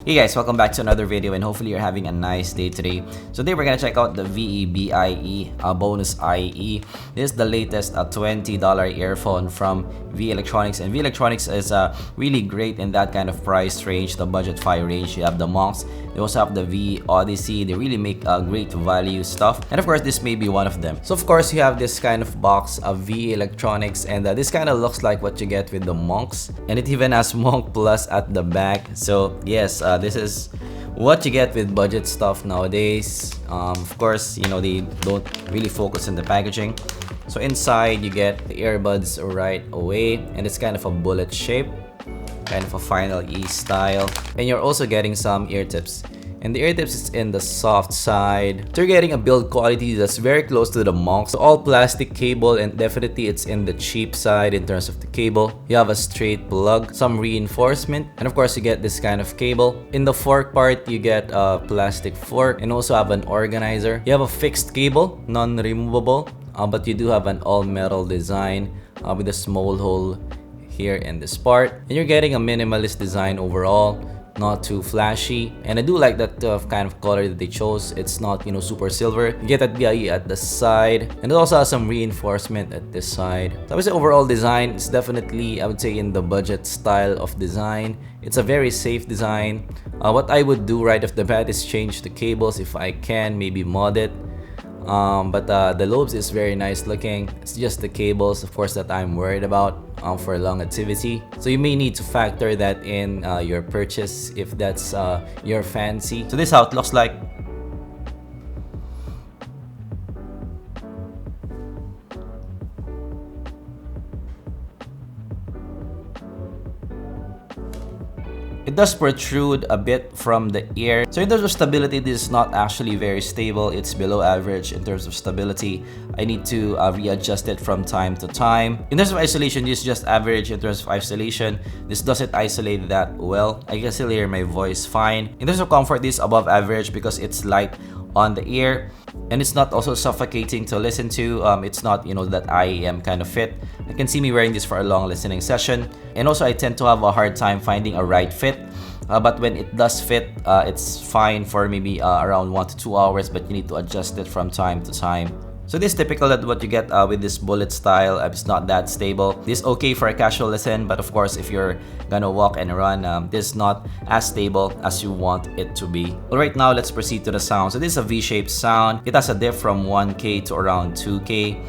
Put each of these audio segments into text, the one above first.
Hey guys, welcome back to another video and hopefully you're having a nice day today. So today we're gonna check out the VEBIE bonus IE. This is the latest $20 earphone from V Electronics, and V Electronics is really great in that kind of price range, the budget fi range. You have the Monks, they also have the V Odyssey. They really make great value stuff, and of course this may be one of them. So of course you have this kind of box of V Electronics, and this kind of looks like what you get with the Monks, and it even has Monk Plus at the back. So yes, this is what you get with budget stuff nowadays. Of course, you know, they don't really focus on the packaging. So inside you get the earbuds right away, and it's kind of a bullet shape, kind of a Final E style, and you're also getting some ear tips. And the ear tips is in the soft side. So you're getting a build quality that's very close to the Monks. So all plastic cable, and definitely it's in the cheap side in terms of the cable. You have a straight plug, some reinforcement, and of course you get this kind of cable. In the fork part, you get a plastic fork and also have an organizer. You have a fixed cable, non-removable, but you do have an all-metal design with a small hole here in this part. And you're getting a minimalist design overall, not too flashy, and I do like that kind of color that they chose. It's not, you know, super silver. You get that BIE at the side, and it also has some reinforcement at this side. So I would say overall design is definitely, I would say, in the budget style of design. It's a very safe design. What I would do right off the bat is change the cables if I can, maybe mod it. But the lobes is very nice looking. It's just the cables, of course, that I'm worried about for longevity. So you may need to factor that in your purchase if that's your fancy. So this is how it looks like. It does protrude a bit from the ear. So in terms of stability, this is not actually very stable. It's below average in terms of stability. I need to readjust it from time to time. In terms of isolation, this is just average in terms of isolation. This doesn't isolate that well. I can still hear my voice fine. In terms of comfort, this is above average because it's light on the ear, and it's not also suffocating to listen to. It's not, you know, that IEM kind of fit. I can see me wearing this for a long listening session, and also I tend to have a hard time finding a right fit. But when it does fit, it's fine for maybe around 1 to 2 hours, but you need to adjust it from time to time. So this is typical of what you get with this bullet style. It's not that stable. This is okay for a casual listen, but of course if you're gonna walk and run, this is not as stable as you want it to be. Alright, now let's proceed to the sound. So this is a V-shaped sound. It has a diff from 1K to around 2K,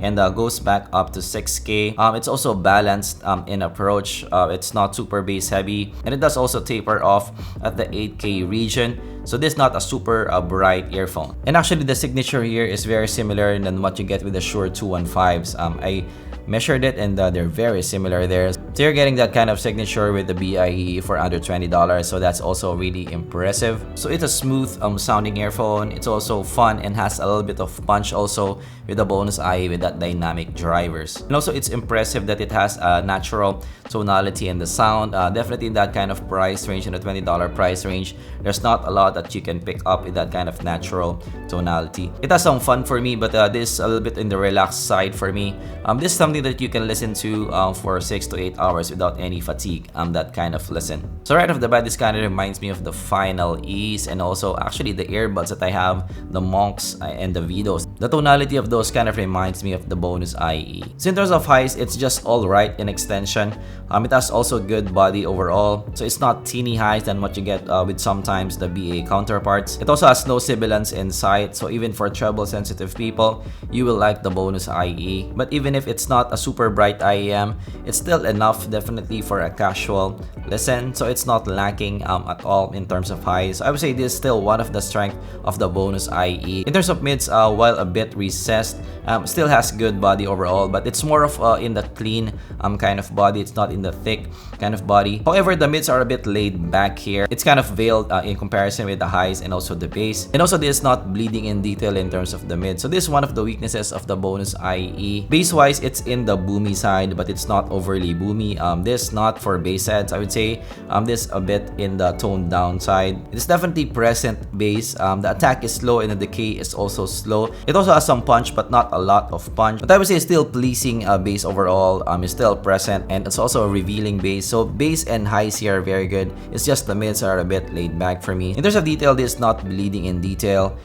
and goes back up to 6K. It's also balanced in approach. It's not super bass heavy, and it does also taper off at the 8K region. So this is not a super bright earphone. And actually the signature here is very similar than what you get with the Shure 215s. I measured it, and they're very similar there. So you're getting that kind of signature with the BIE for under $20, so that's also really impressive. So it's a smooth sounding earphone. It's also fun and has a little bit of punch also with the bonus IE with that dynamic drivers. And also it's impressive that it has a natural tonality in the sound. Definitely in that kind of price range, in the $20 price range, there's not a lot that you can pick up with that kind of natural tonality. It has some fun for me, but this is a little bit in the relaxed side for me. This is something that you can listen to for 6 to 8 hours without any fatigue, that kind of listen. So right off the bat, this kind of reminds me of the Final E's, and also actually the earbuds that I have, the Monks and the Vidos. The tonality of those kind of reminds me of the bonus IE. So in terms of highs, it's just alright in extension. It has also good body overall, so it's not teeny highs than what you get with sometimes the BA counterparts. It also has no sibilance inside, so even for treble sensitive people, you will like the bonus IE. But even if it's not a super bright IEM, it's still enough definitely for a casual listen, so it's not lacking at all in terms of highs. I would say this is still one of the strengths of the bonus IE. In terms of mids, while a bit recessed, still has good body overall, but it's more of in the clean kind of body. It's not in the thick kind of body. However, the mids are a bit laid back here. It's kind of veiled in comparison with the highs and also the bass. And also this is not bleeding in detail in terms of the mid. So this is one of the weaknesses of the bonus IE. Bass wise, it's in the boomy side, but it's not overly boomy. This not for bass heads, I would say. This a bit in the toned down side. It's definitely present bass. The attack is slow and the decay is also slow. It It also has some punch, but not a lot of punch. But I would say still pleasing bass overall. Is still present, and it's also a revealing bass. So bass and highs here are very good. It's just the mids are a bit laid back for me. In terms of detail, this is not bleeding in detail.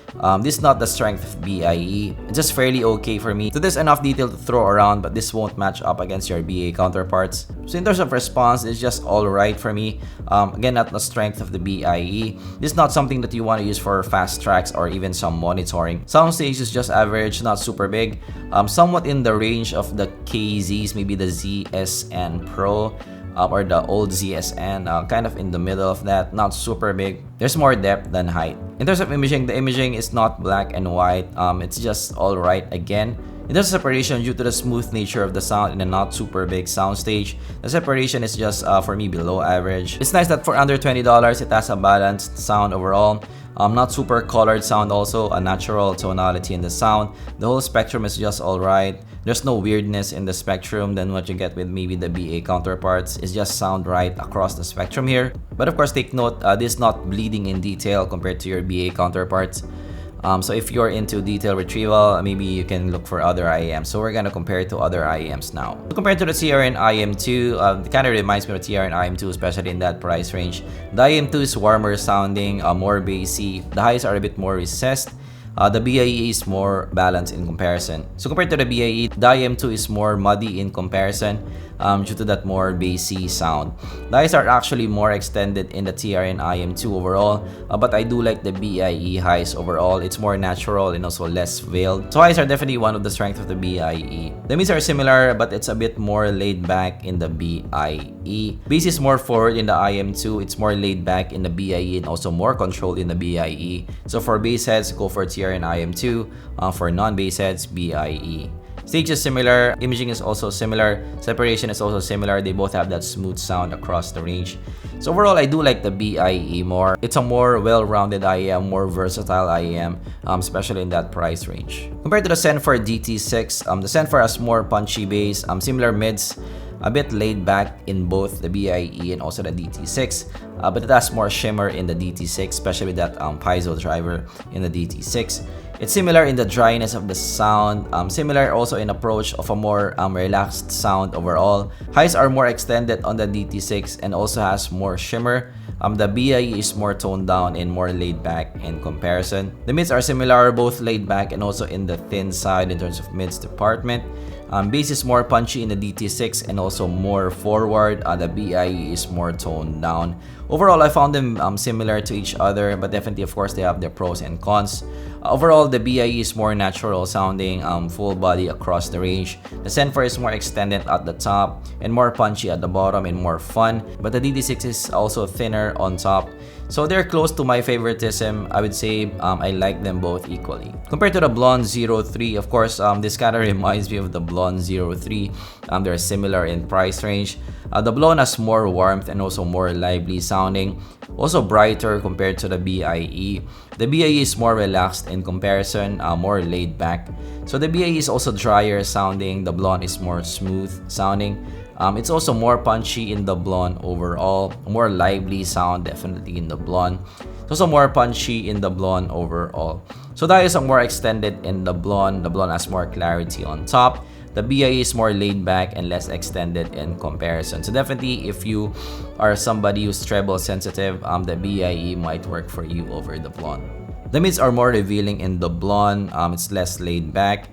This is not the strength of BIE. It's just fairly okay for me. So there's enough detail to throw around, but this won't match up against your BA counterparts. So in terms of response, it's just alright for me. Again, not the strength of the BIE. This is not something that you want to use for fast tracks or even some monitoring. Soundstage is just average, not super big. Somewhat in the range of the KZs, maybe the ZSN Pro. Or the old ZSN, kind of in the middle of that, not super big. There's more depth than height. In terms of imaging, the imaging is not black and white. It's just alright again. In terms of separation, due to the smooth nature of the sound in a not super big soundstage, the separation is just for me below average. It's nice that for under $20, it has a balanced sound overall. Not super colored sound, also a natural tonality in the sound. The whole spectrum is just alright. There's no weirdness in the spectrum than what you get with maybe the BA counterparts. It's just sound right across the spectrum here. But of course, take note, this is not bleeding in detail compared to your BA counterparts. So if you're into detail retrieval, maybe you can look for other IEMs. So we're gonna compare it to other IEMs now. So compared to the TRN IM2, it kind of reminds me of TRN IM2, especially in that price range. The IM2 is warmer sounding, more bassy. The highs are a bit more recessed. The BIE is more balanced in comparison. So compared to the BIE, the IM2 is more muddy in comparison due to that more bassy sound. The highs are actually more extended in the TRN IM2 overall, but I do like the BIE highs overall. It's more natural and also less veiled. So highs are definitely one of the strengths of the BIE. The mids are similar, but it's a bit more laid back in the BIE. Bass is more forward in the IM2. It's more laid back in the BIE and also more controlled in the BIE. So for bass heads, go for TRN IM2. For non-bass heads, BIE. Stage is similar, imaging is also similar, separation is also similar. They both have that smooth sound across the range. So overall, I do like the BIE more. It's a more well-rounded IEM, more versatile IEM, especially in that price range. Compared to the Senfer DT6, the Senfer has more punchy bass, similar mids, a bit laid back in both the BIE and also the DT6, but it has more shimmer in the DT6, especially with that piezo driver in the DT6. It's similar in the dryness of the sound, similar also in approach of a more relaxed sound overall. Highs are more extended on the DT6 and also has more shimmer. The BIE is more toned down and more laid back in comparison. The mids are similar, both laid back and also in the thin side in terms of mids department. Bass is more punchy in the DT6 and also more forward. The BIE is more toned down. Overall, I found them similar to each other, but definitely, of course, they have their pros and cons. Overall, the BIE is more natural sounding, full body across the range. The Senfer is more extended at the top and more punchy at the bottom and more fun, but the DT6 is also thinner on top. So they're close to my favoritism. I would say I like them both equally. Compared to the Blon 03, of course, this kind of reminds me of the Blon 03. They're similar in price range. The Blon has more warmth and also more lively sounding. Also brighter compared to the BIE. The BIE is more relaxed in comparison, more laid back. So the BIE is also drier sounding. The Blon is more smooth sounding. It's also more punchy in the Blon overall. More lively sound definitely in the Blon. It's also more punchy in the Blon overall. So that is more extended in the Blon. The Blon has more clarity on top. The BIE is more laid back and less extended in comparison. So definitely, if you are somebody who's treble sensitive, the BIE might work for you over the Blon. The mids are more revealing in the Blon. It's less laid back.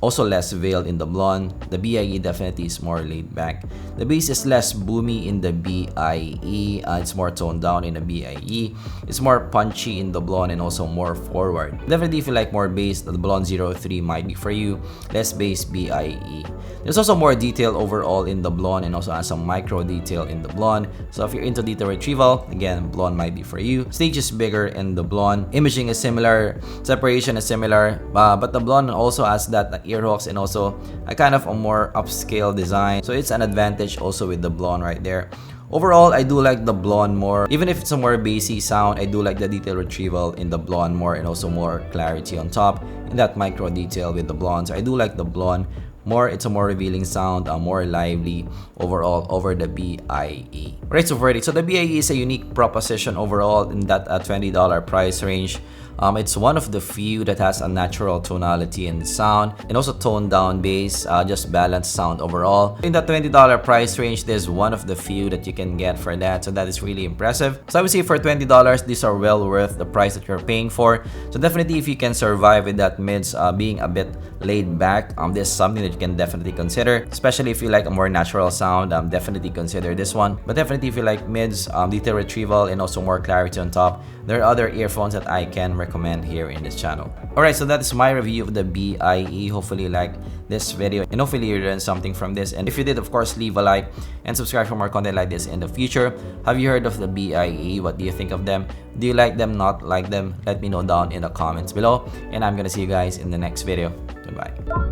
Also less veiled in the Blon. The BIE definitely is more laid back. The bass is less boomy in the BIE. It's more toned down in the BIE. It's more punchy in the Blon and also more forward. Definitely, if you like more bass, the Blon 03 might be for you. Less bass, BIE. There's also more detail overall in the Blon and also has some micro detail in the Blon. So if you're into detail retrieval, again, Blon might be for you. Stage is bigger in the Blon. Imaging is similar. Separation is similar. But the Blon also has that ear hooks and also a kind of a more upscale design. So it's an advantage also with the Blon right there. Overall, I do like the Blon more. Even if it's a more bassy sound, I do like the detail retrieval in the Blon more and also more clarity on top and that micro detail with the Blon. So I do like the Blon more. It's a more revealing sound, more lively overall over the BIE. Right, so verdict. So the BIE is a unique proposition overall in that $20 price range. It's one of the few that has a natural tonality in the sound, and also toned down bass, just balanced sound overall. In the $20 price range, there's one of the few that you can get for that, so that is really impressive. So I would say for $20, these are well worth the price that you're paying for. So definitely, if you can survive with that mids being a bit laid back, this is something that you can definitely consider, especially if you like a more natural sound. Definitely consider this one. But definitely if you like mids, detail retrieval, and also more clarity on top, there are other earphones that I can recommend here in this channel. Alright, so that is my review of the BIE. Hopefully you like this video, and hopefully you learned something from this. And if you did, of course, leave a like and subscribe for more content like this in the future. Have you heard of the BIE? What do you think of them? Do you like them, not like them? Let me know down in the comments below, and I'm gonna see you guys in the next video. Goodbye.